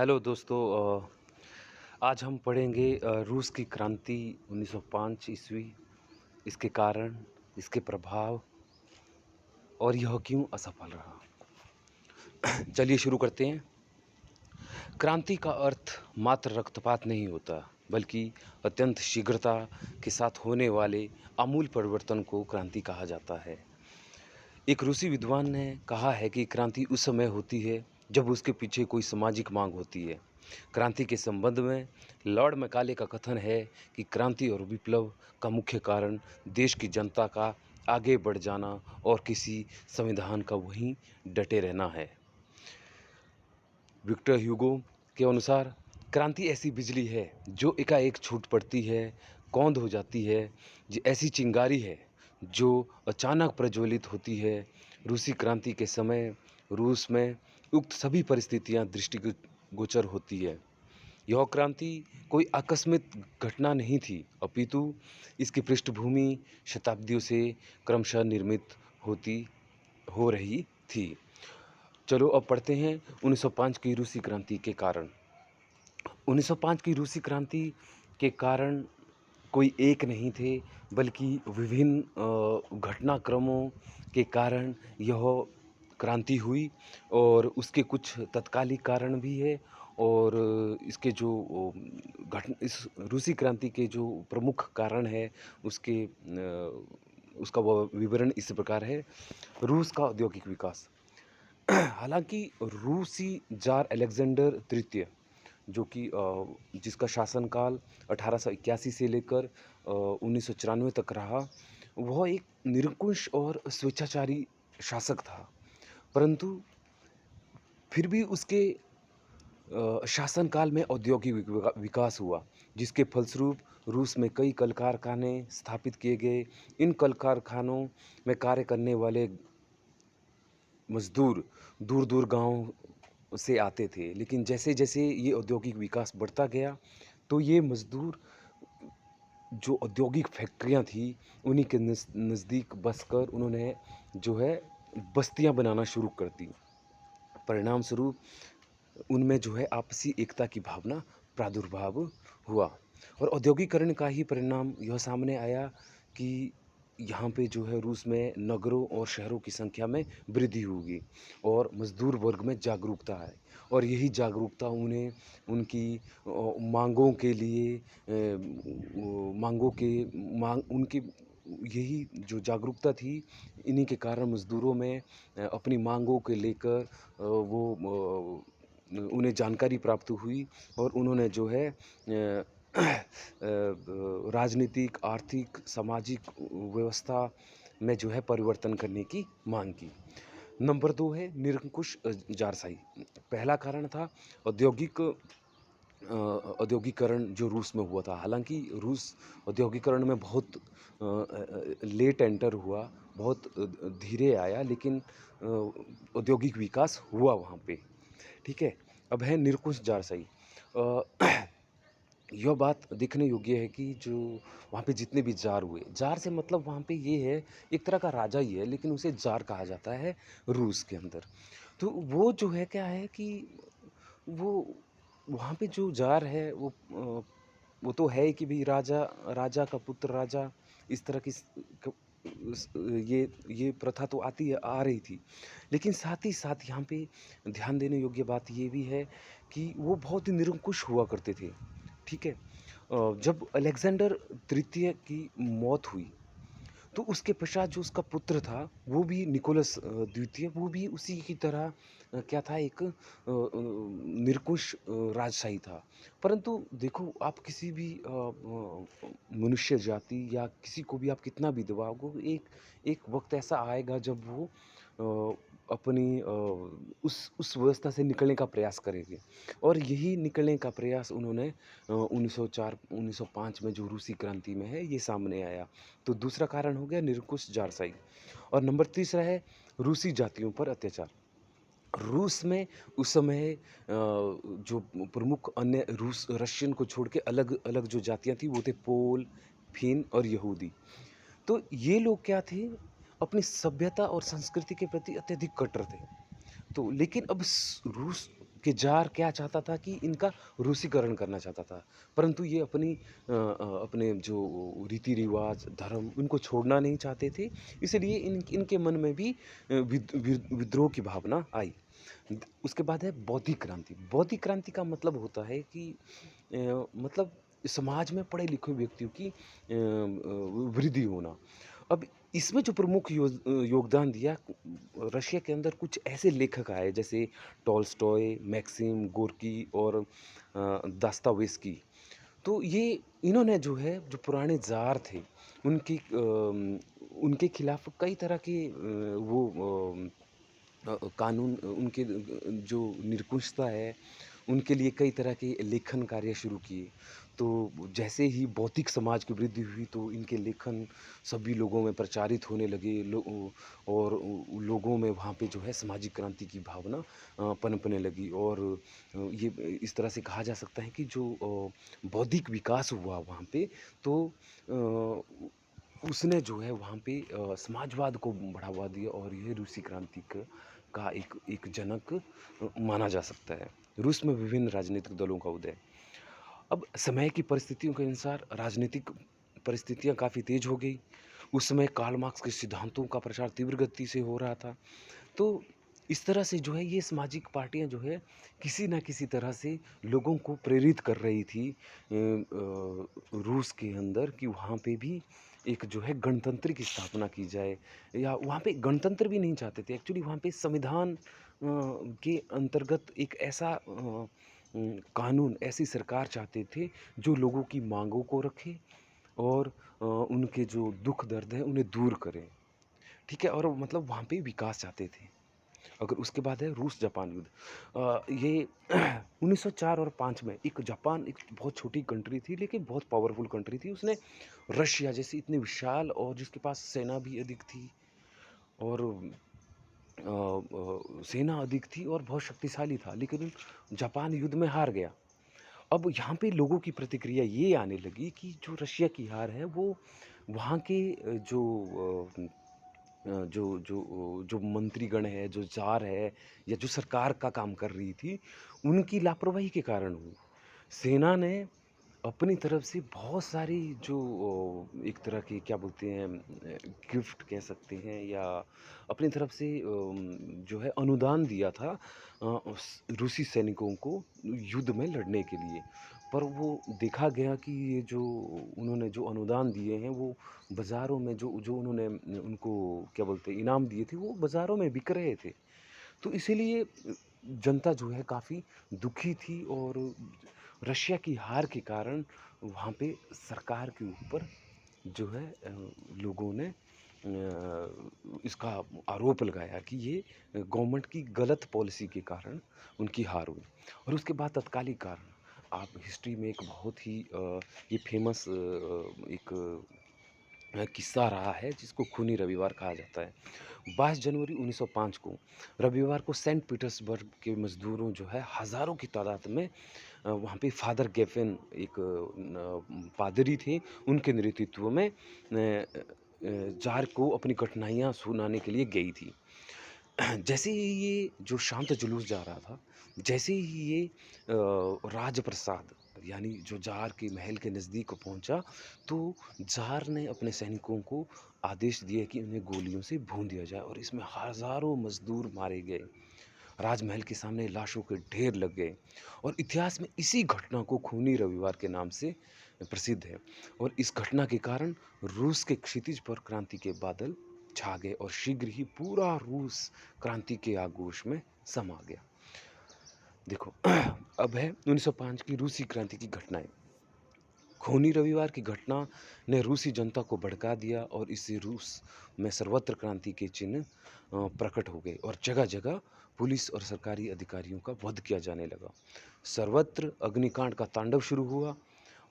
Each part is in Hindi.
हेलो दोस्तों। आज हम पढ़ेंगे रूस की क्रांति 1905 ईस्वी, इसके कारण, इसके प्रभाव और यह क्यों असफल रहा। चलिए शुरू करते हैं। क्रांति का अर्थ मात्र रक्तपात नहीं होता, बल्कि अत्यंत शीघ्रता के साथ होने वाले आमूल परिवर्तन को क्रांति कहा जाता है। एक रूसी विद्वान ने कहा है कि क्रांति उस समय होती है जब उसके पीछे कोई सामाजिक मांग होती है। क्रांति के संबंध में लॉर्ड मैकाले का कथन है कि क्रांति और विप्लव का मुख्य कारण देश की जनता का आगे बढ़ जाना और किसी संविधान का वहीं डटे रहना है। विक्टर ह्यूगो के अनुसार क्रांति ऐसी बिजली है जो एकाएक छूट पड़ती है, कौंध हो जाती है, ऐसी चिंगारी है जो अचानक प्रज्वलित होती है। रूसी क्रांति के समय रूस में उक्त सभी परिस्थितियां दृष्टिगोचर होती है। यह क्रांति कोई आकस्मिक घटना नहीं थी, अपितु इसकी पृष्ठभूमि शताब्दियों से क्रमशः निर्मित होती हो रही थी। चलो अब पढ़ते हैं 1905 की रूसी क्रांति के कारण। 1905 की रूसी क्रांति के कारण कोई एक नहीं थे, बल्कि विभिन्न घटनाक्रमों के कारण यह क्रांति हुई और उसके कुछ तत्कालिक कारण भी है। और इसके जो इस रूसी क्रांति के जो प्रमुख कारण है उसका वह विवरण इस प्रकार है। रूस का औद्योगिक विकास। हालांकि रूसी जार अलेक्जेंडर तृतीय, जो कि जिसका शासनकाल 1881 से लेकर 1994 तक रहा, वह एक निरंकुश और स्वेच्छाचारी शासक था। परंतु फिर भी उसके शासनकाल में औद्योगिक विकास हुआ, जिसके फलस्वरूप रूस में कई कल कारखाने स्थापित किए गए। इन कल कारखानों में कार्य करने वाले मज़दूर दूर-दूर गाँव से आते थे, लेकिन जैसे-जैसे ये औद्योगिक विकास बढ़ता गया, तो ये मज़दूर जो औद्योगिक फैक्ट्रियाँ थी, उन्हीं के नज़दीक बसकर उन्होंने जो है बस्तियाँ बनाना शुरू कर दी। परिणाम स्वरूप उनमें जो है आपसी एकता की भावना प्रादुर्भाव हुआ और औद्योगिकरण का ही परिणाम यह सामने आया कि यहाँ पे जो है रूस में नगरों और शहरों की संख्या में वृद्धि होगी और मजदूर वर्ग में जागरूकता है। और यही जागरूकता उन्हें उनकी मांगों के लिए मांगों के मांग उनकी यही जो जागरूकता थी, इन्हीं के कारण मज़दूरों में अपनी मांगों को लेकर उन्हें जानकारी प्राप्त हुई और उन्होंने जो है राजनीतिक, आर्थिक, सामाजिक व्यवस्था में जो है परिवर्तन करने की मांग की। नंबर 2 है निरंकुश ज़ारशाही। पहला कारण था औद्योगिकरण जो रूस में हुआ था। हालाँकि रूस औद्योगिकरण में बहुत लेट एंटर हुआ, बहुत धीरे आया, लेकिन औद्योगिक विकास हुआ वहाँ पे। ठीक है? अब है निरंकुश ज़ारशाही। यह बात देखने योग्य है कि जो वहाँ पे जितने भी ज़ार हुए, ज़ार से मतलब वहाँ पे ये है, एक तरह का राजा ही है, लेकिन उसे ज़ार कहा जाता है रूस के अंदर। तो वो जो है क्या है कि वो वहाँ पे जो ज़ार है वो तो है ही कि भई राजा राजा का पुत्र राजा, इस तरह की स क स ये प्रथा तो आ रही थी। लेकिन साथ ही साथ यहाँ पे ध्यान देने योग्य बात ये भी है कि वो बहुत ही निरंकुश हुआ करते थे। ठीक है? जब अलेक्जेंडर तृतीय की मौत हुई, तो उसके पश्चात जो उसका पुत्र था, वो भी निकोलस द्वितीय, वो भी उसी की तरह क्या था, एक निरंकुश राजशाही था। परंतु देखो, आप किसी भी मनुष्य जाति या किसी को भी आप कितना भी दबाओगे, एक एक वक़्त ऐसा आएगा जब वो अपनी उस व्यवस्था से निकलने का प्रयास करेंगे। और यही निकलने का प्रयास उन्होंने 1904 1905 में जो रूसी क्रांति में है, ये सामने आया। तो दूसरा कारण हो गया निरंकुश ज़ारशाही। और नंबर तीसरा है रूसी जातियों पर अत्याचार। रूस में उस समय जो प्रमुख अन्य रशियन को छोड़ के अलग-अलग जो जातियाँ थी, वो थे पोल, फिन और यहूदी। तो ये लोग क्या थे, अपनी सभ्यता और संस्कृति के प्रति अत्यधिक कट्टर थे। तो लेकिन अब कि ज़ार क्या चाहता था कि इनका रूसीकरण करना चाहता था। परंतु ये अपने जो रीति-रिवाज़, धर्म उनको छोड़ना नहीं चाहते थे। इसलिए इनके मन में भी विद्रोह की भावना आई। उसके बाद है बौद्धिक क्रांति। बौद्धिक क्रांति का मतलब होता है कि मतलब समाज में पढ़े-लिखे व्यक्तियों की वृद्धि होना। अब इसमें जो प्रमुख योगदान दिया रशिया के अंदर कुछ ऐसे लेखक आए जैसे टॉल्स्टॉय, मैक्सिम गोर्की और दास्तावेस्की। तो ये इन्होंने जो है जो पुराने ज़ार थे उनके खिलाफ कई तरह के कानून उनके जो निरंकुशता है, उनके लिए कई तरह के लेखन कार्य शुरू किए। तो जैसे ही बौद्धिक समाज की वृद्धि हुई तो इनके लेखन सभी लोगों में प्रचारित होने लगे और लोगों में वहाँ पे जो है सामाजिक क्रांति की भावना पनपने लगी और ये इस तरह से कहा जा सकता है कि जो बौद्धिक विकास हुआ वहाँ पे तो उसने जो है वहाँ पे समाजवाद को बढ़ावा दिया और ये रूसी क्रांति का एक एक जनक माना जा सकता है। रूस में विभिन्न राजनीतिक दलों का उदय। अब समय की परिस्थितियों के अनुसार राजनीतिक परिस्थितियाँ काफ़ी तेज़ हो गई। उस समय कार्ल मार्क्स के सिद्धांतों का प्रचार तीव्र गति से हो रहा था। तो इस तरह से जो है ये सामाजिक पार्टियाँ जो है किसी न किसी तरह से लोगों को प्रेरित कर रही थी रूस के अंदर कि वहाँ पे भी एक जो है गणतंत्र की स्थापना की जाए या वहाँ पे गणतंत्र भी नहीं चाहते थे एक्चुअली वहाँ पे संविधान के अंतर्गत एक ऐसा कानून ऐसी सरकार चाहते थे जो लोगों की मांगों को रखे और उनके जो दुख दर्द है उन्हें दूर करे। ठीक है? और मतलब वहाँ पे विकास चाहते थे। अगर उसके बाद है रूस-जापान युद्ध। ये 1904 और 5 में एक जापान एक बहुत छोटी कंट्री थी लेकिन बहुत पावरफुल कंट्री थी। उसने रशिया जैसी इतनी विशाल और जिसके पास सेना भी अधिक थी और सेना अधिक थी और बहुत शक्तिशाली था, लेकिन जापान युद्ध में हार गया। अब यहाँ पे लोगों की प्रतिक्रिया ये आने लगी कि जो रशिया की हार है वो वहाँ के जो मंत्रीगण है, जो ज़ार है या जो सरकार का काम कर रही थी, उनकी लापरवाही के कारण हुई। सेना ने अपनी तरफ से बहुत सारी जो एक तरह की क्या बोलते हैं गिफ्ट कह सकते हैं या अपनी तरफ से जो है अनुदान दिया था रूसी सैनिकों को युद्ध में लड़ने के लिए। पर वो देखा गया कि ये जो उन्होंने जो अनुदान दिए हैं वो बाज़ारों में जो जो उन्होंने उनको क्या बोलते हैं इनाम दिए थे वो बाज़ारों में बिक रहे थे। तो इसीलिए जनता जो है काफ़ी दुखी थी और रशिया की हार के कारण वहाँ पे सरकार के ऊपर जो है लोगों ने इसका आरोप लगाया कि ये गवर्नमेंट की गलत पॉलिसी के कारण उनकी हार हुई। और उसके बाद तत्कालिक कारण आप हिस्ट्री में एक बहुत ही ये फेमस एक किस्सा रहा है जिसको खूनी रविवार कहा जाता है। 22 जनवरी 1905 को रविवार को सेंट पीटर्सबर्ग के मज़दूरों जो है हज़ारों की तादाद में वहाँ पे फादर गेफेन एक पादरी थे, उनके नेतृत्व में ज़ार को अपनी कठिनाइयाँ सुनाने के लिए गई थी। जैसे ही ये जो शांत जुलूस जा रहा था, जैसे ही ये राजप्रसाद यानी जो ज़ार के महल के नज़दीक पहुँचा, तो ज़ार ने अपने सैनिकों को आदेश दिए कि उन्हें गोलियों से भून दिया जाए और इसमें हज़ारों मज़दूर मारे गए। राजमहल के सामने लाशों के ढेर लग गए और इतिहास में इसी घटना को खूनी रविवार के नाम से प्रसिद्ध है और इस घटना के कारण रूस के क्षितिज पर क्रांति के बादल छा गए और शीघ्र ही पूरा रूस क्रांति के आगोश में समा गया। देखो अब है 1905 की रूसी क्रांति की घटनाएं। खूनी रविवार की घटना ने रूसी जनता को भड़का दिया और इससे रूस में सर्वत्र क्रांति के चिन्ह प्रकट हो गए और जगह-जगह पुलिस और सरकारी अधिकारियों का वध किया जाने लगा। सर्वत्र अग्निकांड का तांडव शुरू हुआ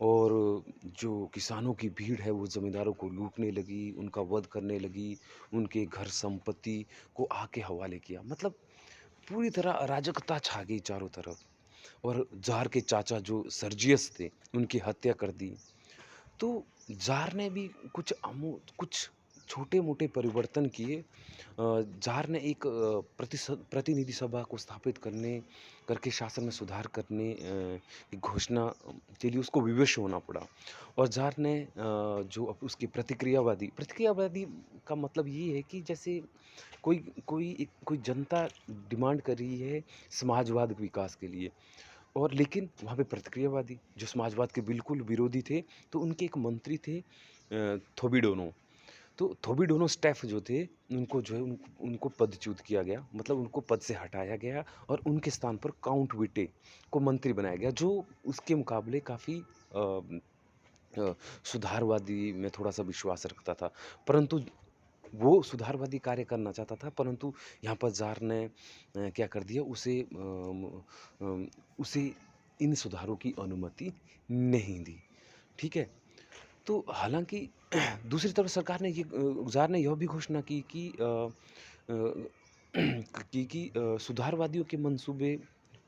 और जो किसानों की भीड़ है वो ज़मींदारों को लूटने लगी, उनका वध करने लगी, उनके घर संपत्ति को आग के हवाले किया। मतलब पूरी तरह अराजकता छा गई चारों तरफ और ज़ार के चाचा जो सर्जियस थे, उनकी हत्या कर दी। तो ज़ार ने भी कुछ छोटे-मोटे परिवर्तन किए। ज़ार ने एक प्रतिनिधि सभा को स्थापित करके शासन में सुधार करने की घोषणा के लिए उसको विवश होना पड़ा। और ज़ार ने जो उसकी प्रतिक्रियावादी का मतलब ये है कि जैसे कोई जनता डिमांड कर रही है समाजवाद के विकास के लिए, और लेकिन वहाँ पे प्रतिक्रियावादी जो समाजवाद के बिल्कुल विरोधी थे, तो उनके एक मंत्री थे थोबिडोनो। तो थोबिडोनो स्टेफ जो थे, उनको जो है उनको पदच्युत किया गया, मतलब उनको पद से हटाया गया और उनके स्थान पर काउंट विटे को मंत्री बनाया गया, जो उसके मुकाबले काफ़ी अ, सुधारवादी में थोड़ा-सा विश्वास रखता था। परंतु वो सुधारवादी कार्य करना चाहता था, परंतु यहाँ पर ज़ार ने क्या कर दिया, उसे इन सुधारों की अनुमति नहीं दी। ठीक है? तो हालाँकि दूसरी तरफ सरकार ने ज़ार ने यह भी घोषणा की कि अ, सुधारवादियों के मंसूबे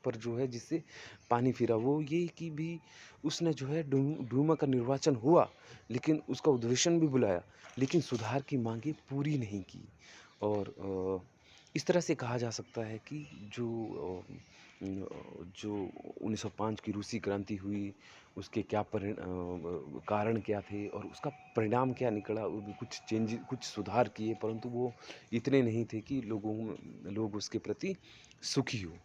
पर जो है जिससे पानी फिरा, वो ये कि भी उसने जो है डूमा का निर्वाचन हुआ, लेकिन उसका अधिवेशन भी बुलाया, लेकिन सुधार की माँगें पूरी नहीं की। और इस तरह से कहा जा सकता है कि जो 1905 की रूसी क्रांति हुई, उसके क्या कारण क्या थे और उसका परिणाम क्या निकला, वो भी कुछ सुधार किए, परंतु वो इतने नहीं थे कि लोग उसके प्रति सुखी हों।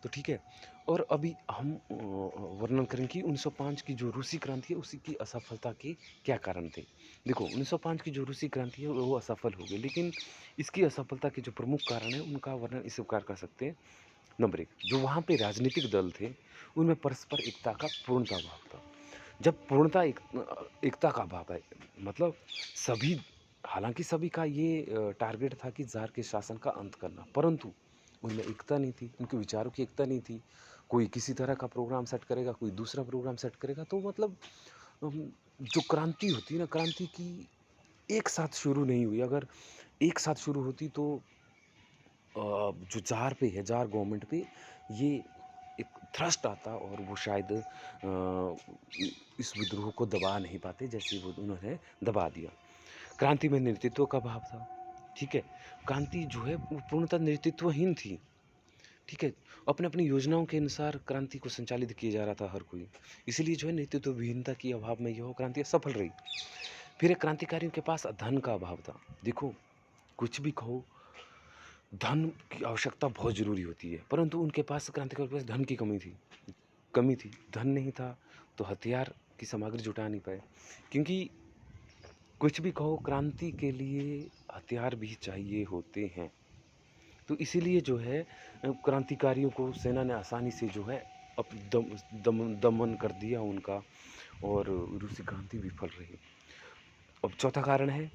तो ठीक है, और अभी हम वर्णन करें कि 1905 की जो रूसी क्रांति है, उसी की असफलता के क्या कारण थे। देखो, 1905 की जो रूसी क्रांति है, वो असफल हो गई, लेकिन इसकी असफलता के जो प्रमुख कारण हैं, उनका वर्णन इस प्रकार कर सकते हैं। नंबर 1, जो वहाँ पे राजनीतिक दल थे, उनमें परस्पर एकता का पूर्णतः अभाव था। जब एकता का अभाव है, मतलब सभी हालाँकि सभी का ये टारगेट था कि ज़ार के शासन का अंत करना, परंतु उनमें एकता नहीं थी, उनके विचारों की एकता नहीं थी। कोई किसी तरह का प्रोग्राम सेट करेगा, कोई दूसरा प्रोग्राम सेट करेगा, तो मतलब जो क्रांति होती है ना, क्रांति की एक साथ शुरू नहीं हुई। अगर एक साथ शुरू होती तो जो ज़ार पे है, ज़ार गवर्नमेंट पे ये एक थ्रस्ट आता और वो शायद इस विद्रोह को दबा नहीं पाते, जैसे वो उन्होंने दबा दिया। क्रांति में नेतृत्व का अभाव था, ठीक है? क्रांति जो है वो पूर्णतः नेतृत्वहीन थी, ठीक है? अपनी-अपनी योजनाओं के अनुसार क्रांति को संचालित किया जा रहा था हर कोई। इसीलिए जो है नेतृत्वहीनता के अभाव में यह क्रांति असफल रही। फिर एक क्रांतिकारियों के पास धन का अभाव था। देखो, कुछ भी कहो, धन की आवश्यकता बहुत ज़रूरी होती है, परंतु उनके पास क्रांतिकारियों के पास धन की कमी थी। धन नहीं था, तो हथियार की सामग्री जुटा नहीं पाए, क्योंकि कुछ भी कहो, क्रांति के लिए हथियार भी चाहिए होते हैं। तो इसीलिए जो है क्रांतिकारियों को सेना ने आसानी से जो है अप दम दम दमन कर दिया उनका, और रूसी क्रांति विफल रही। अब चौथा कारण है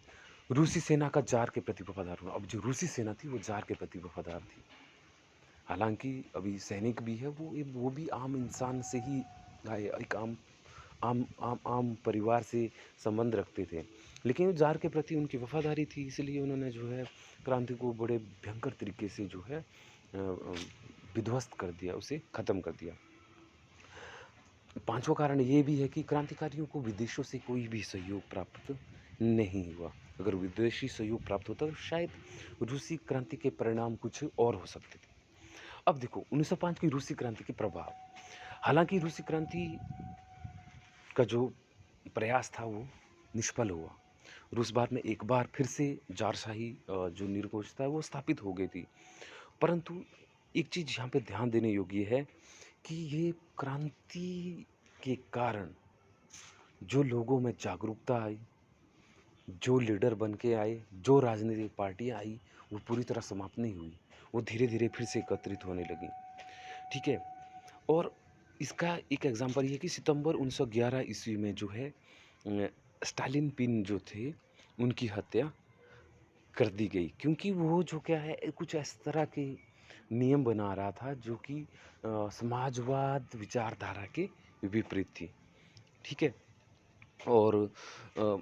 रूसी सेना का ज़ार के प्रति वफ़ादार होना। अब जो रूसी सेना थी, वो ज़ार के प्रति वफ़ादार थी। हालाँकि अभी सैनिक भी है, वो भी आम इंसान से ही आए, एक आम परिवार से संबंध रखते थे। लेकिन ज़ार के प्रति उनकी वफ़ादारी थी, इसलिए उन्होंने जो है क्रांति को बड़े भयंकर तरीके से जो है विध्वस्त कर दिया, उसे ख़त्म कर दिया। पाँचवाँ कारण ये भी है कि क्रांतिकारियों को विदेशों से कोई भी सहयोग प्राप्त नहीं हुआ। अगर विदेशी सहयोग प्राप्त होता तो शायद रूसी क्रांति के परिणाम कुछ और हो सकते थे। अब देखो, 1905 की रूसी क्रांति के प्रभाव। हालाँकि रूसी क्रांति का जो प्रयास था वो निष्फल हुआ। रूस बाद में एक बार फिर से ज़ारशाही जो निरंकुशता है वो स्थापित हो गई थी। परंतु एक चीज़ यहाँ पे ध्यान देने योग्य है कि ये क्रांति के कारण जो लोगों में जागरूकता आई, जो लीडर बन के आए, जो राजनीतिक पार्टियाँ आई, वो पूरी तरह समाप्त नहीं हुई। वो धीरे-धीरे फिर से एकत्रित होने लगीं, ठीक है? और इसका एक एग्ज़ाम्पल ये है कि सितंबर 1911 ईस्वी में जो है स्टालिन पिन जो थे, उनकी हत्या कर दी गई, क्योंकि वो जो क्या है कुछ इस तरह के नियम बना रहा था जो कि समाजवाद विचारधारा के विपरीत थी, ठीक है? और अ,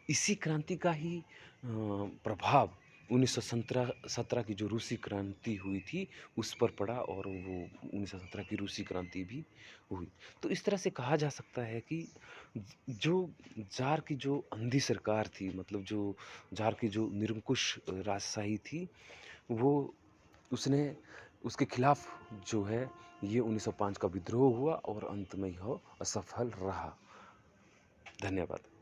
इसी क्रांति का ही प्रभाव 1917 17 की जो रूसी क्रांति हुई थी, उस पर पड़ा और वो 1917 की रूसी क्रांति भी हुई। तो इस तरह से कहा जा सकता है कि जो ज़ार की जो अंधी सरकार थी, मतलब जो ज़ार की जो निरंकुश राजशाही थी, वो उसने उसके खिलाफ जो है ये 1905 का विद्रोह हुआ और अंत में यह असफल रहा। धन्यवाद।